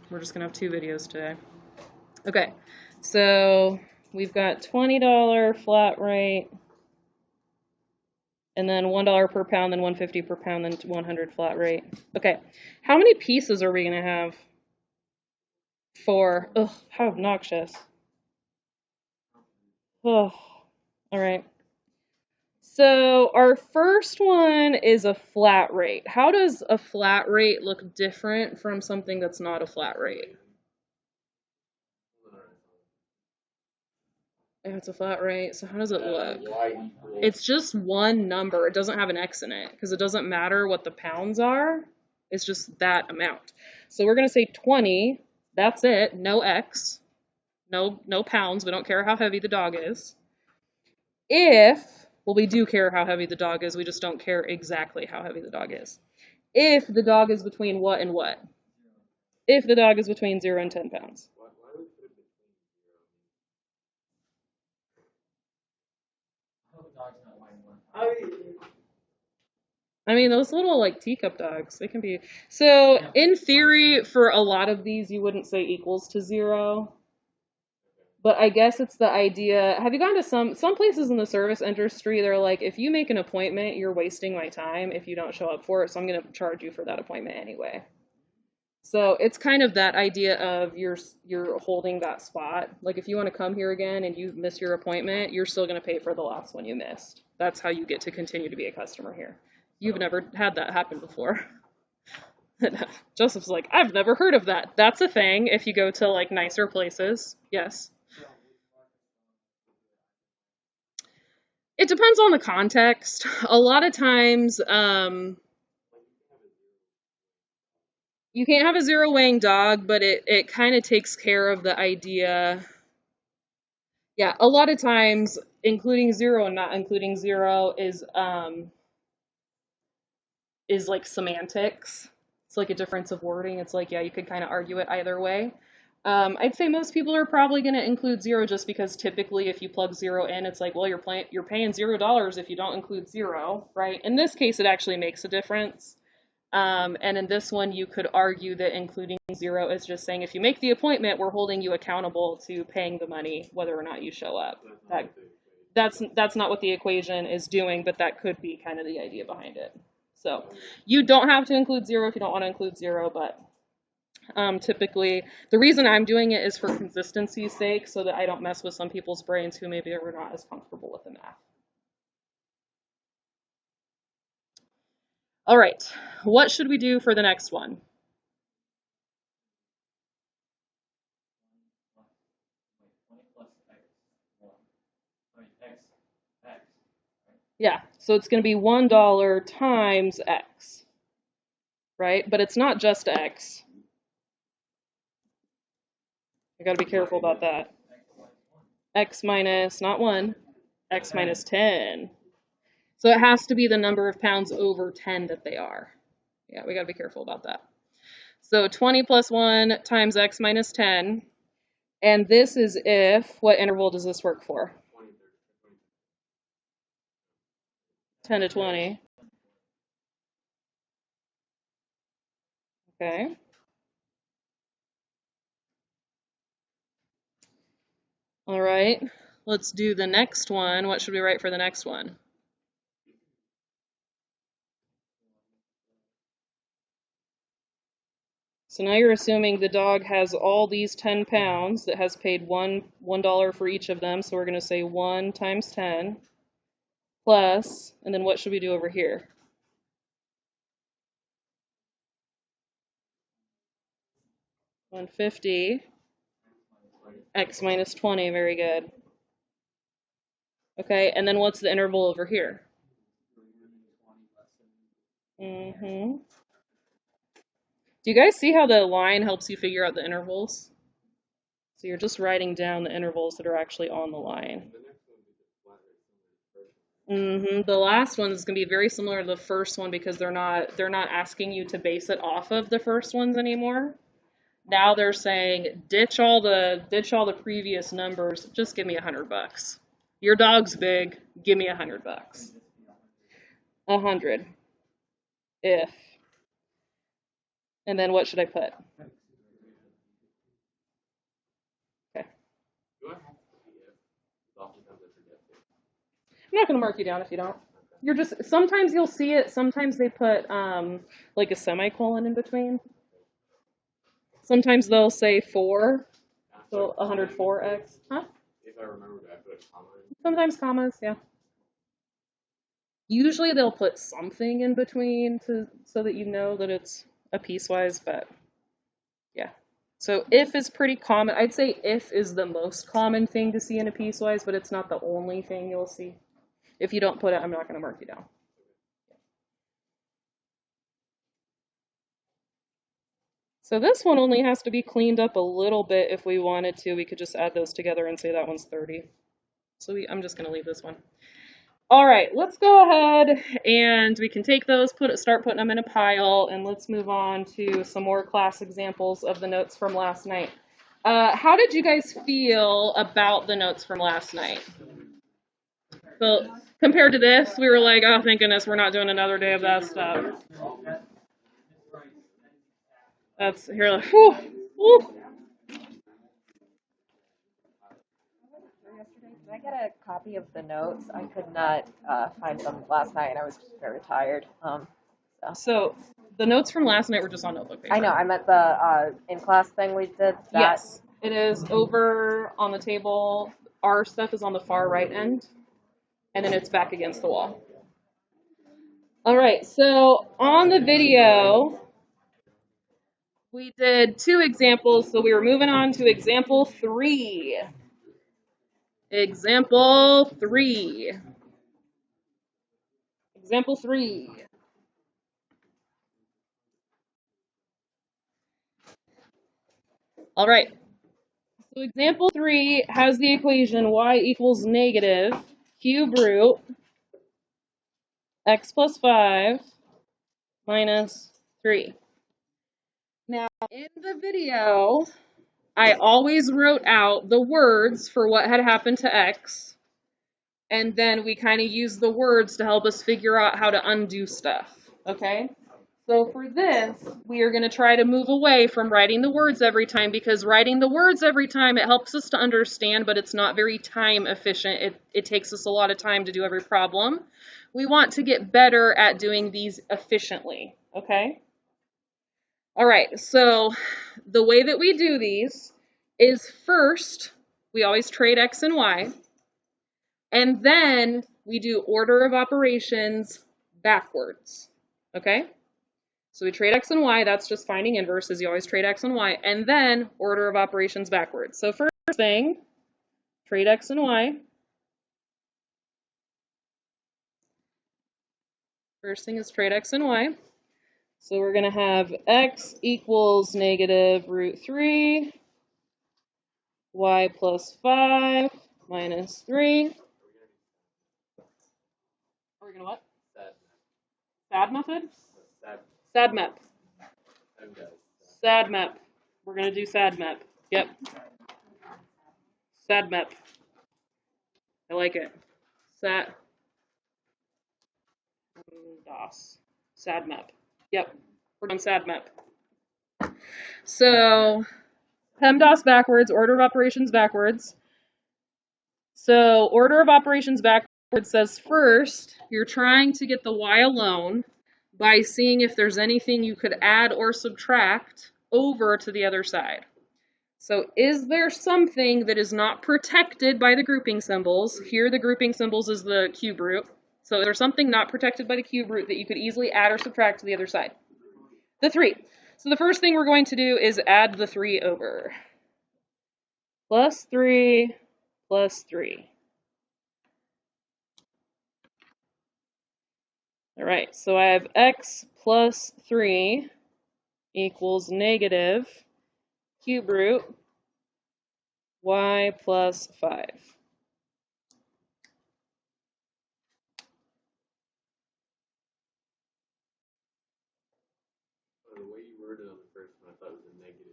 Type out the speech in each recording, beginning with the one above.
We're just going to have 2 videos today. Okay, so we've got $20 flat rate, and then $1 per pound, then $1.50 per pound, then 100 flat rate. Okay, how many pieces are we going to have? 4. Ugh, how obnoxious. Ugh. All right. So our first one is a flat rate. How does a flat rate look different from something that's not a flat rate? It's a flat rate, so how does it look? It's just one number. It doesn't have an X in it because it doesn't matter what the pounds are. It's just that amount. So we're going to say 20. That's it. No X. No pounds. We don't care how heavy the dog is. Well, we do care how heavy the dog is. We just don't care exactly how heavy the dog is. If the dog is between what and what? If the dog is between 0 and 10 pounds. I mean, those little like teacup dogs, they can be. So in theory, for a lot of these, you wouldn't say equals to 0. But I guess it's the idea. Have you gone to some places in the service industry? They're like, if you make an appointment, you're wasting my time if you don't show up for it. So I'm going to charge you for that appointment anyway. So it's kind of that idea of you're holding that spot. Like if you want to come here again and you miss your appointment, you're still going to pay for the last one you missed. That's how you get to continue to be a customer here. You've never had that happen before. Joseph's like, I've never heard of that. That's a thing if you go to like nicer places. Yes. It depends on the context. A lot of times, you can't have a 0 weighing dog, but it kind of takes care of the idea. Yeah, a lot of times, including 0 and not including 0 is like semantics. It's like a difference of wording. It's like, yeah, you could kind of argue it either way. I'd say most people are probably going to include 0 just because typically if you plug 0 in, it's like, well, you're paying $0 if you don't include 0, right? In this case, it actually makes a difference. And in this one, you could argue that including 0 is just saying if you make the appointment, we're holding you accountable to paying the money whether or not you show up. That's not what the equation is doing, but that could be kind of the idea behind it. So you don't have to include 0 if you don't want to include 0, but typically, the reason I'm doing it is for consistency's sake, so that I don't mess with some people's brains who maybe are not as comfortable with the math. All right, what should we do for the next one? Yeah, so it's going to be $1 times X, right? But it's not just X. I got to be careful about that. X minus, not 1, X minus 10. So it has to be the number of pounds over 10 that they are. Yeah, we got to be careful about that. So 20 plus 1 times X minus 10. And this is if, what interval does this work for? 10 to 20. Okay. All right. Let's do the next one. What should we write for the next one? So now you're assuming the dog has all these 10 pounds that has paid $1 for each of them. So we're going to say 1 times 10 plus, and then what should we do over here? $150, X minus 20, very good. Okay, and then what's the interval over here? Do you guys see how the line helps you figure out the intervals? So you're just writing down the intervals that are actually on the line. The last one is going to be very similar to the first one because they're not asking you to base it off of the first ones anymore. Now they're saying ditch all the previous numbers. Just give me $100. Your dog's big. Give me $100. 100. If. And then what should I put? not going to mark you down if you don't. You're just, sometimes you'll see it, sometimes they put like a semicolon in between. Sometimes they'll say 4, so 104x. Huh? If I remember, I put a comma in. Sometimes commas, yeah. Usually they'll put something in between so that you know that it's a piecewise, but yeah. So if is pretty common. I'd say if is the most common thing to see in a piecewise, but it's not the only thing you'll see. If you don't put it, I'm not going to mark you down. So this one only has to be cleaned up a little bit if we wanted to. We could just add those together and say that one's 30. So I'm just going to leave this one. All right, let's go ahead and we can take those, start putting them in a pile, and let's move on to some more class examples of the notes from last night. How did you guys feel about the notes from last night? So compared to this, we were like, oh, thank goodness, we're not doing another day of that stuff. That's here, like, whew, whew. Can I get a copy of the notes? I could not find them last night, and I was just very tired. So the notes from last night were just on notebook paper. I know. I meant the in-class thing we did. That. Yes, it is over on the table. Our stuff is on the far right end, and then it's back against the wall. All right, so on the video, we did 2 examples, so we were moving on to example 3. Example 3. Example 3. All right. So example 3 has the equation y equals negative cube root x plus 5 minus 3. Now, in the video, I always wrote out the words for what had happened to x, and then we kind of used the words to help us figure out how to undo stuff, okay? So for this, we are going to try to move away from writing the words every time, because writing the words every time, it helps us to understand, but it's not very time efficient. It takes us a lot of time to do every problem. We want to get better at doing these efficiently, okay? All right, so the way that we do these is first, we always trade x and y, and then we do order of operations backwards, okay? So we trade x and y, that's just finding inverses, you always trade x and y, and then order of operations backwards. So first thing, trade x and y. First thing is trade x and y. So we're going to have x equals negative root 3, y plus 5 minus 3. Are we going to what? Sad method? Sad map. Sad map. We're going to do sad map. Yep. Sad map. I like it. Sad map. Yep. We're doing sad map. So, PEMDAS backwards, order of operations backwards. So, order of operations backwards says first, you're trying to get the y alone by seeing if there's anything you could add or subtract over to the other side. So is there something that is not protected by the grouping symbols? Here the grouping symbols is the cube root. So is there something not protected by the cube root that you could easily add or subtract to the other side? The 3. So the first thing we're going to do is add the 3 over. Plus 3 plus 3. All right, so I have x plus 3 equals negative cube root y plus 5. The way you worded on the first one, I thought it was a negative.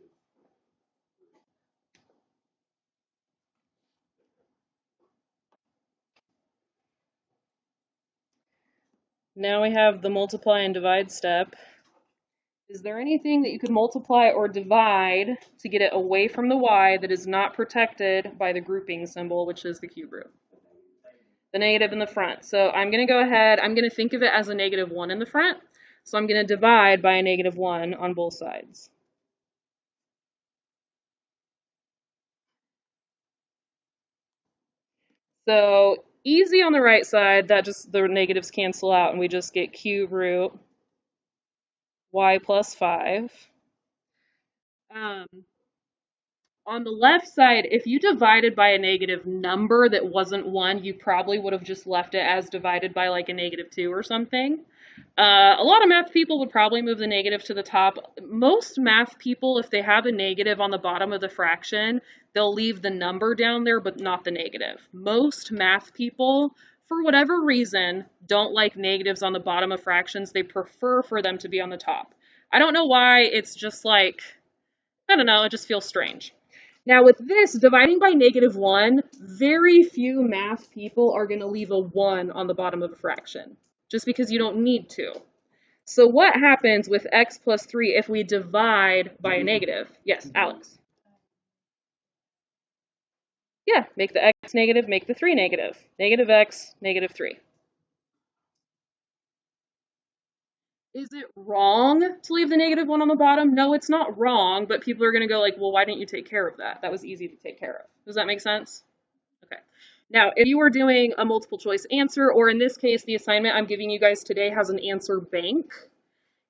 Now we have the multiply and divide step. Is there anything that you could multiply or divide to get it away from the y that is not protected by the grouping symbol, which is the cube root? The negative in the front. So I'm going to go ahead, I'm going to think of it as a -1 in the front. So I'm going to divide by a -1 on both sides. So easy on the right side, that just the negatives cancel out and we just get cube root y plus 5. On the left side, if you divided by a negative number that wasn't 1, you probably would have just left it as divided by like a -2 or something. A lot of math people would probably move the negative to the top. Most math people, if they have a negative on the bottom of the fraction, they'll leave the number down there, but not the negative. Most math people, for whatever reason, don't like negatives on the bottom of fractions. They prefer for them to be on the top. I don't know why, it's just like, I don't know, it just feels strange. Now with this, dividing by -1, very few math people are going to leave a 1 on the bottom of a fraction, just because you don't need to. So what happens with x plus 3 if we divide by a negative? Yes, Alex. Yeah, make the x negative, make the 3 negative. Negative x, -3. Is it wrong to leave the -1 on the bottom? No, it's not wrong, but people are going to go like, well, why didn't you take care of that? That was easy to take care of. Does that make sense? Okay. Now, if you were doing a multiple choice answer, or in this case, the assignment I'm giving you guys today has an answer bank.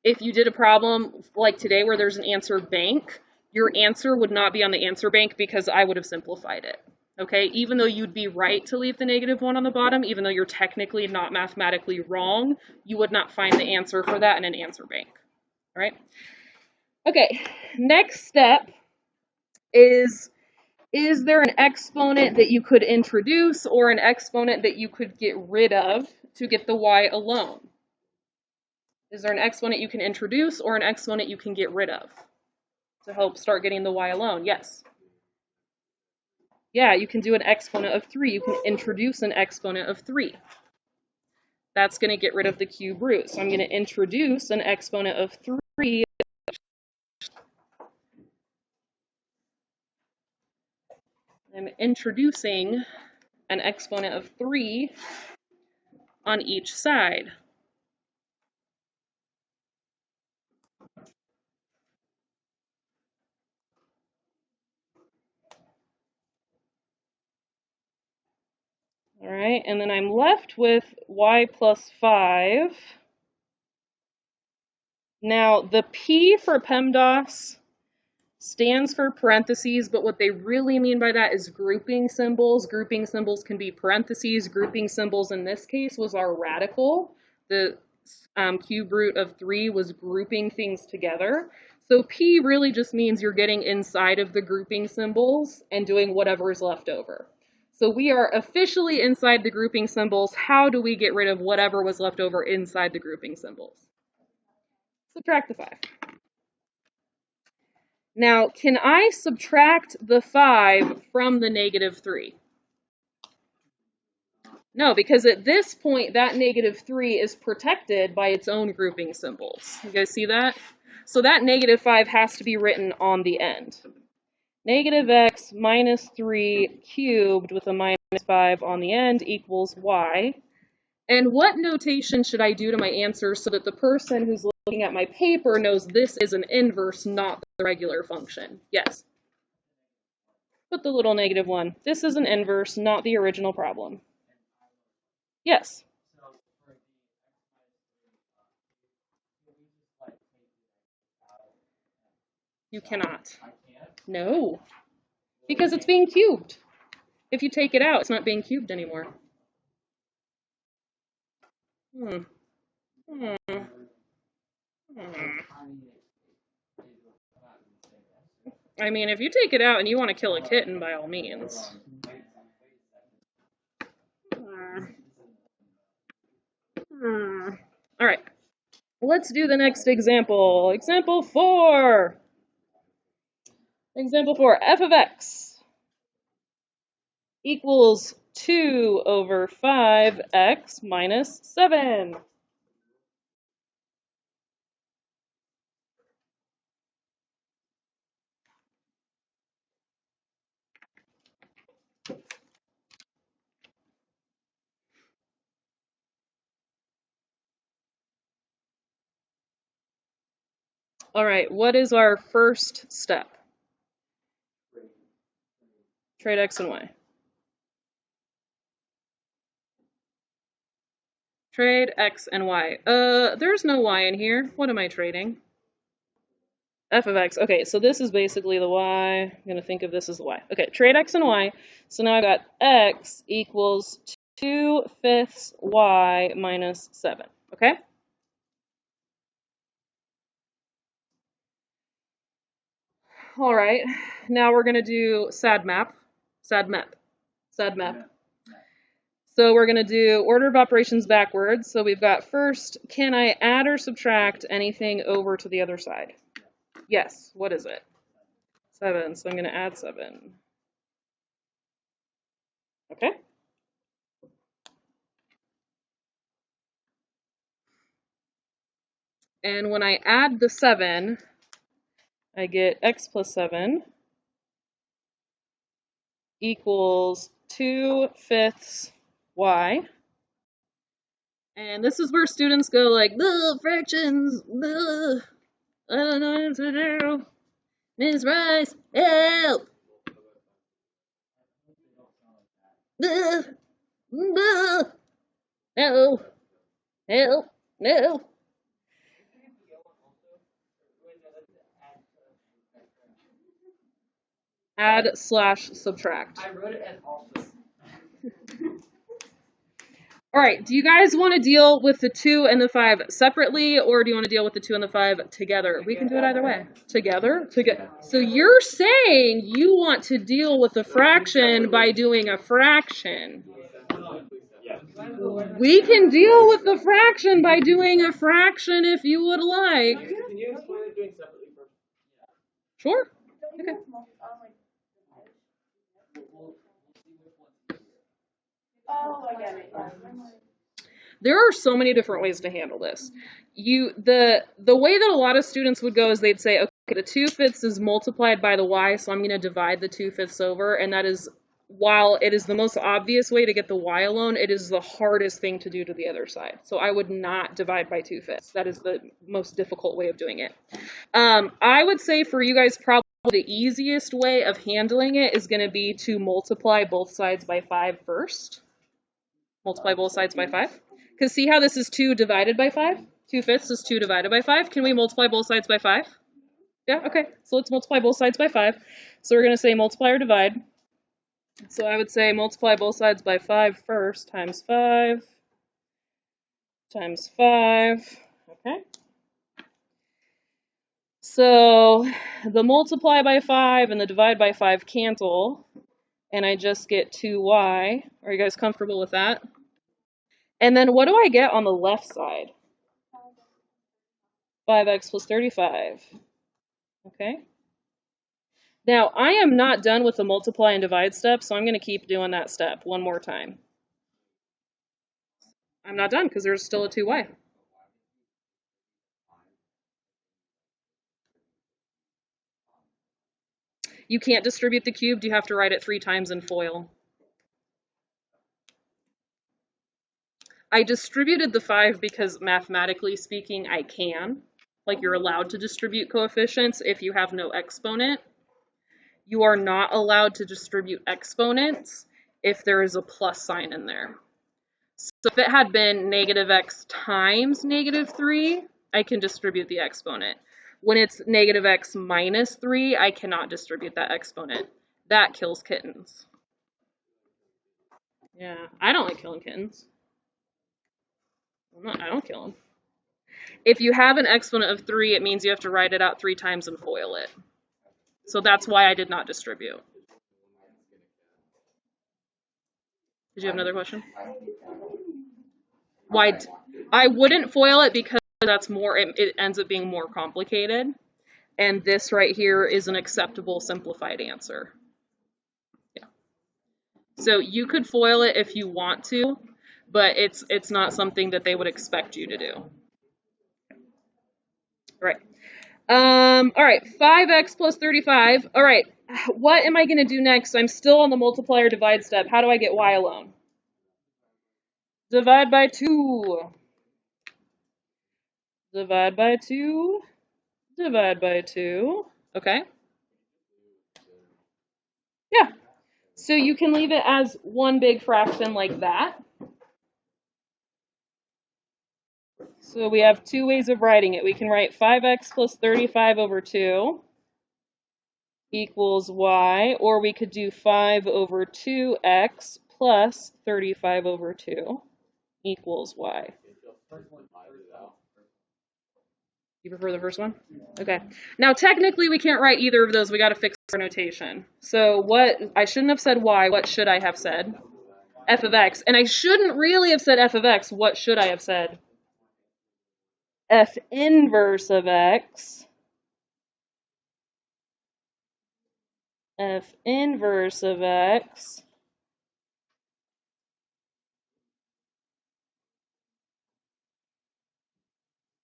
If you did a problem like today where there's an answer bank, your answer would not be on the answer bank because I would have simplified it. Okay, even though you'd be right to leave the -1 on the bottom, even though you're technically not mathematically wrong, you would not find the answer for that in an answer bank. All right? Okay, next step is there an exponent that you could introduce or an exponent that you could get rid of to get the y alone? Is there an exponent you can introduce or an exponent you can get rid of to help start getting the y alone? Yes. Yeah, you can do an exponent of 3. You can introduce an exponent of 3. That's going to get rid of the cube root. So I'm going to introduce an exponent of 3. I'm introducing an exponent of 3 on each side. All right, and then I'm left with y plus 5. Now, the P for PEMDAS stands for parentheses, but what they really mean by that is grouping symbols. Grouping symbols can be parentheses. Grouping symbols in this case was our radical. The cube root of 3 was grouping things together. So P really just means you're getting inside of the grouping symbols and doing whatever is left over. So we are officially inside the grouping symbols. How do we get rid of whatever was left over inside the grouping symbols? Subtract the 5. Now, can I subtract the 5 from the -3? No, because at this point, that -3 is protected by its own grouping symbols. You guys see that? So that -5 has to be written on the end. -x minus 3 cubed with a -5 on the end equals y. And what notation should I do to my answer so that the person who's looking at my paper knows this is an inverse, not the regular function? Yes. Put the little -1. This is an inverse, not the original problem. Yes. You cannot. No. Because it's being cubed. If you take it out, it's not being cubed anymore. I mean, if you take it out and you want to kill a kitten, by all means. All right. Let's do the next example. Example 4. Example 4, f of x equals 2 over 5x minus 7. All right, what is our first step? Trade X and Y. Trade X and Y. There's no Y in here. What am I trading? F of X. Okay, so this is basically the Y. I'm going to think of this as the Y. Okay, trade X and Y. So now I've got X equals 2/5 Y minus 7. Okay? All right, now we're going to do SAD map. So we're going to do order of operations backwards. So we've got first, can I add or subtract anything over to the other side? Yes. What is it? 7. So I'm going to add 7. Okay. And when I add the 7, I get x plus 7 equals 2/5 y. And this is where students go like, fractions, I don't know what to do. Ms. Rice, help! No, help, no. Add/subtract. I wrote it as also. All right, do you guys want to deal with the 2 and the 5 separately, or do you want to deal with the 2 and the 5 together? We can do it either way. Together? So you're saying you want to deal with the fraction by doing a fraction. We can deal with the fraction by doing a fraction if you would like. Can you explain it doing separately first? Sure. Okay. Oh, I get it. There are so many different ways to handle this. The way that a lot of students would go is they'd say, okay, the 2/5 is multiplied by the y, so I'm going to divide the 2/5 over, and that is, while it is the most obvious way to get the y alone, it is the hardest thing to do to the other side. So I would not divide by 2/5. That is the most difficult way of doing it. I would say for you guys, probably the easiest way of handling it is going to be to multiply both sides by 5 first. Multiply both sides by 5. Because see how this is 2 divided by 5? 2/5 is 2 divided by 5. Can we multiply both sides by 5? Yeah, okay. So let's multiply both sides by 5. So we're going to say multiply or divide. So I would say multiply both sides by 5 first, times 5, times 5. Okay. So the multiply by 5 and the divide by 5 cancel, and I just get 2y. Are you guys comfortable with that? And then what do I get on the left side? 5x plus 35. Okay. Now, I am not done with the multiply and divide step, so I'm going to keep doing that step one more time. I'm not done because there's still a 2y. You can't distribute the cubed. You have to write it 3 times in FOIL. I distributed the 5 because mathematically speaking, I can. Like you're allowed to distribute coefficients if you have no exponent. You are not allowed to distribute exponents if there is a plus sign in there. So if it had been negative x times negative 3, I can distribute the exponent. When it's negative x minus 3, I cannot distribute that exponent. That kills kittens. Yeah, I don't like killing kittens. I don't kill them. If you have an exponent of 3, it means you have to write it out 3 times and FOIL it. So that's why I did not distribute. Did you have another question? Why? I wouldn't FOIL it because that's more, it ends up being more complicated. And this right here is an acceptable simplified answer. Yeah. So you could FOIL it if you want to, but it's not something that they would expect you to do. Right. All right, 5x plus 35. All right, what am I going to do next? I'm still on the multiply or divide step. How do I get y alone? Divide by 2. Divide by 2. divide by 2. Okay. Yeah. So you can leave it as one big fraction like that. So we have two ways of writing it. We can write 5x plus 35 over 2 equals y, or we could do 5 over 2x plus 35 over 2 equals y. You prefer the first one? Okay. Now, technically, we can't write either of those. We got to fix our notation. So what, I shouldn't have said y. What should I have said? F of x. And I shouldn't really have said f of x. What should I have said? F inverse of x. F inverse of x.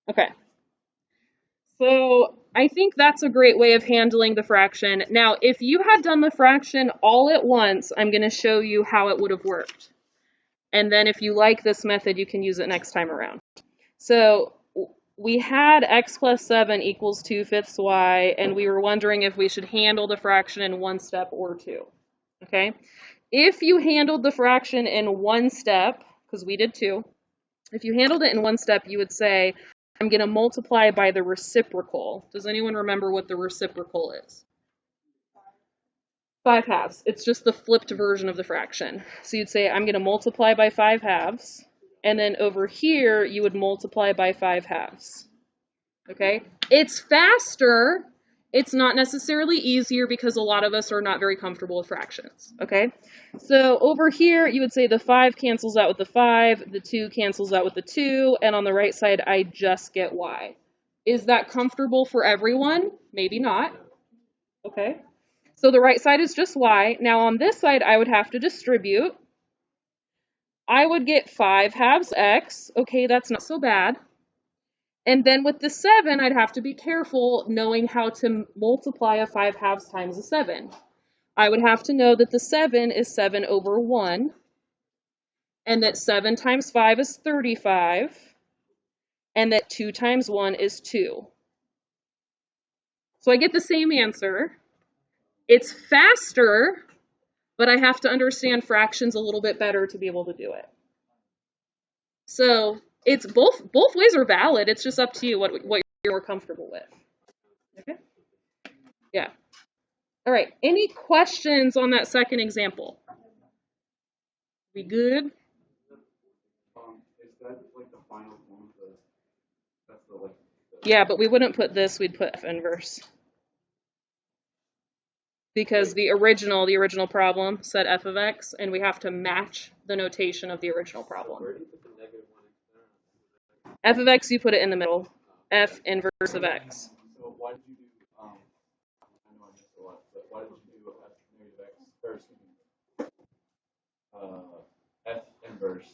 Okay. So I think that's a great way of handling the fraction. Now, if you had done the fraction all at once, I'm going to show you how it would have worked. And then if you like this method, you can use it next time around. So we had x plus 7 equals 2/5 y, and we were wondering if we should handle the fraction in one step or two. Okay? If you handled the fraction in one step, because we did two, if you handled it in one step, you would say, I'm going to multiply by the reciprocal. Does anyone remember what the reciprocal is? 5/2. It's just the flipped version of the fraction. So you'd say, I'm going to multiply by 5/2. And then over here, you would multiply by 5/2. Okay? It's faster. It's not necessarily easier because a lot of us are not very comfortable with fractions. Okay? So over here, you would say the 5 cancels out with the 5, the 2 cancels out with the 2, and on the right side, I just get y. Is that comfortable for everyone? Maybe not. Okay? So the right side is just y. Now on this side, I would have to distribute. I would get 5/2 x. Okay, that's not so bad. And then with the 7, I'd have to be careful knowing how to multiply a 5/2 times a 7. I would have to know that the 7 is 7 over 1, and that 7 times 5 is 35, and that 2 times 1 is 2. So I get the same answer. It's faster, but I have to understand fractions a little bit better to be able to do it. So it's both ways are valid. It's just up to you what you're more comfortable with. Okay? Yeah. All right. Any questions on that second example? We good? Is that like the final form? That's the like. Yeah, but we wouldn't put this. We'd put f inverse. Because the original problem said f of x, and we have to match the notation of the original problem. Where do you put the negative one? F of x, you put it in the middle. F inverse of x. So why did you do, I know I missed a lot, but why did you do f negative x, or excuse me, f inverse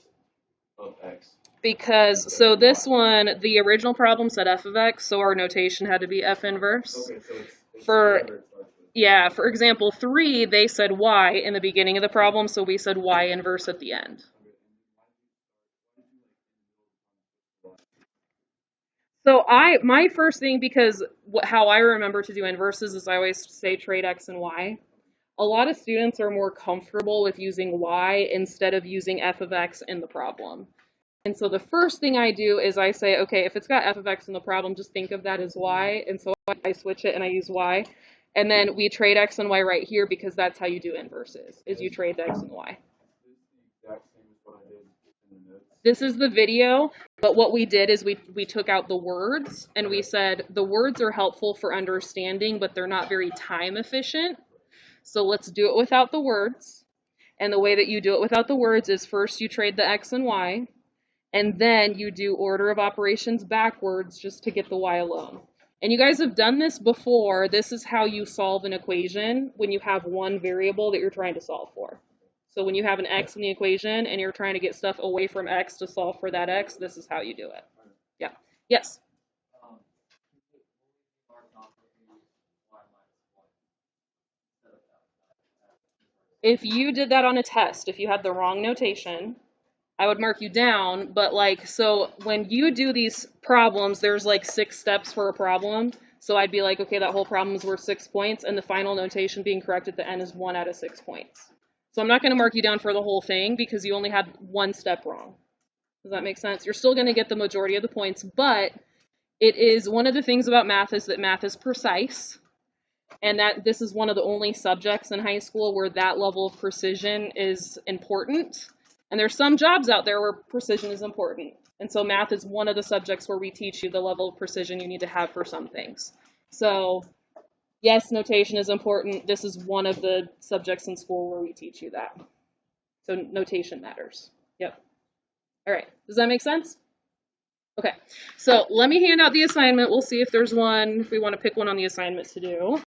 of x? Because, so this one, the original problem said f of x, so our notation had to be f inverse. Okay, so it's For, whatever it starts with. yeah, for example 3, they said y in the beginning of the problem, so we said y inverse at the end. So my first thing, because how I remember to do inverses is I always say trade x and y. A lot of students are more comfortable with using y instead of using f of x in the problem. And so the first thing I do is I say, okay, if it's got f of x in the problem, just think of that as y. And so I switch it and I use y. And then we trade x and y right here because that's how you do inverses, is you trade x and y. This is the video, but what we did is we took out the words and we said the words are helpful for understanding, but they're not very time efficient. So let's do it without the words. And the way that you do it without the words is first you trade the x and y, and then you do order of operations backwards just to get the y alone. And you guys have done this before. This is how you solve an equation when you have one variable that you're trying to solve for. So when you have an x in the equation and you're trying to get stuff away from x to solve for that x, this is how you do it. Yeah. Yes? If you did that on a test, if you had the wrong notation, I would mark you down, but like, so when you do these problems, there's like 6 steps for a problem. So I'd be like, okay, that whole problem is worth 6 points, and the final notation being correct at the end is 1 out of 6 points. So I'm not going to mark you down for the whole thing because you only had one step wrong. Does that make sense? You're still going to get the majority of the points, but it is one of the things about math is that math is precise, and that this is one of the only subjects in high school where that level of precision is important. And there's some jobs out there where precision is important. And so math is one of the subjects where we teach you the level of precision you need to have for some things. So yes, notation is important. This is one of the subjects in school where we teach you that. So notation matters. Yep. All right. Does that make sense? Okay. So let me hand out the assignment. We'll see if there's one, if we want to pick one on the assignment to do.